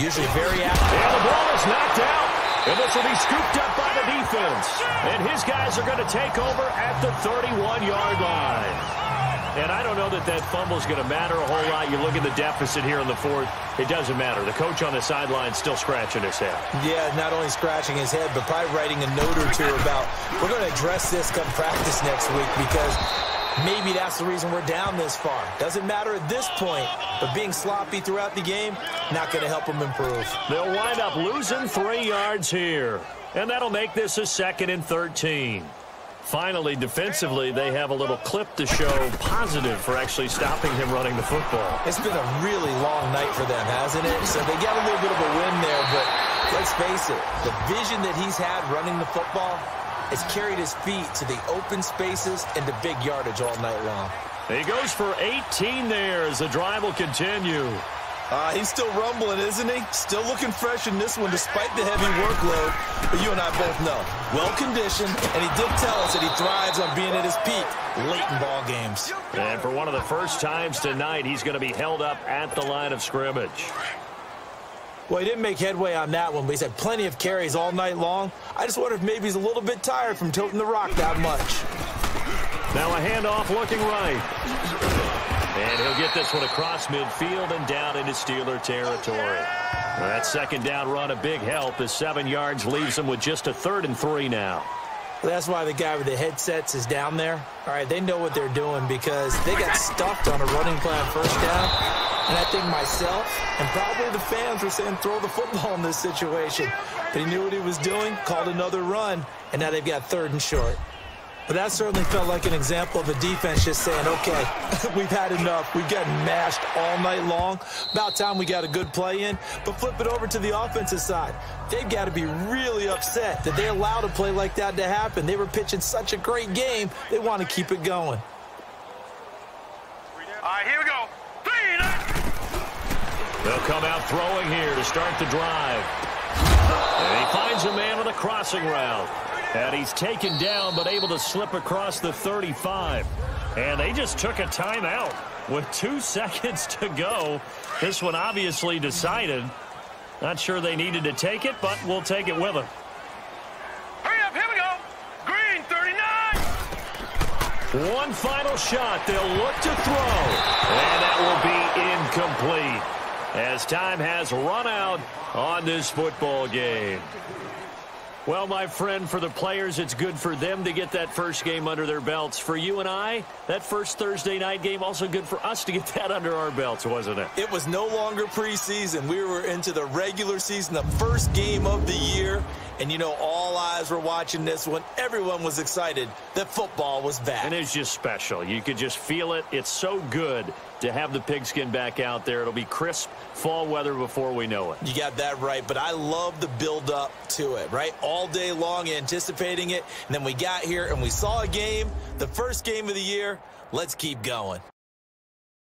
Usually very active. And the ball is knocked out. And this will be scooped up by the defense. And his guys are going to take over at the 31-yard line. And I don't know that fumble is going to matter a whole lot. You look at the deficit here in the fourth, it doesn't matter. The coach on the sideline still scratching his head. Yeah, not only scratching his head, but probably writing a note or two about, we're going to address this come practice next week, because maybe that's the reason we're down this far. Doesn't matter at this point, but being sloppy throughout the game, not going to help them improve. They'll wind up losing 3 yards here. And that'll make this a 2nd and 13. Finally, defensively, they have a little clip to show positive for actually stopping him running the football. It's been a really long night for them, hasn't it? So they got a little bit of a win there, but let's face it, the vision that he's had running the football has carried his feet to the open spaces and the big yardage all night long. He goes for 18 there as the drive will continue. He's still rumbling, isn't he? Still looking fresh in this one despite the heavy workload. But you and I both know, well-conditioned, and he did tell us that he thrives on being at his peak late in ball games. And for one of the first times tonight, he's going to be held up at the line of scrimmage. Well, he didn't make headway on that one, but he's had plenty of carries all night long. I just wonder if maybe he's a little bit tired from toting the rock that much. Now a handoff looking right. And he'll get this one across midfield and down into Steeler territory. That second down run, a big help as 7 yards leaves him with just a 3rd and 3 now. Well, that's why the guy with the headsets is down there. All right, they know what they're doing because they got stuffed on a running play on first down. And I think myself and probably the fans were saying throw the football in this situation. But he knew what he was doing, called another run, and now they've got 3rd and short. But that certainly felt like an example of a defense just saying, okay, we've had enough. We've gotten mashed all night long. About time we got a good play in. But flip it over to the offensive side. They've got to be really upset that they allowed a play like that to happen. They were pitching such a great game. They want to keep it going. All right, here we go. 3 and 9. They'll come out throwing here to start the drive. And he finds a man with a crossing route. And he's taken down but able to slip across the 35. And they just took a timeout with 2 seconds to go. This one obviously decided. Not sure they needed to take it, but we'll take it with them. Hurry up, here we go. Green, 39. One final shot. They'll look to throw. And that will be incomplete as time has run out on this football game. Well, my friend, for the players, it's good for them to get that first game under their belts. For you and I, that first Thursday night game, also good for us to get that under our belts, wasn't it? It was no longer preseason. We were into the regular season, the first game of the year. And, you know, all eyes were watching this one. Everyone was excited that football was back. And it's just special. You could just feel it. It's so good to have the pigskin back out there. It'll be crisp fall weather before we know it. You got that right, but I love the build-up to it, right? All day long anticipating it, and then we got here and we saw a game, the first game of the year. Let's keep going.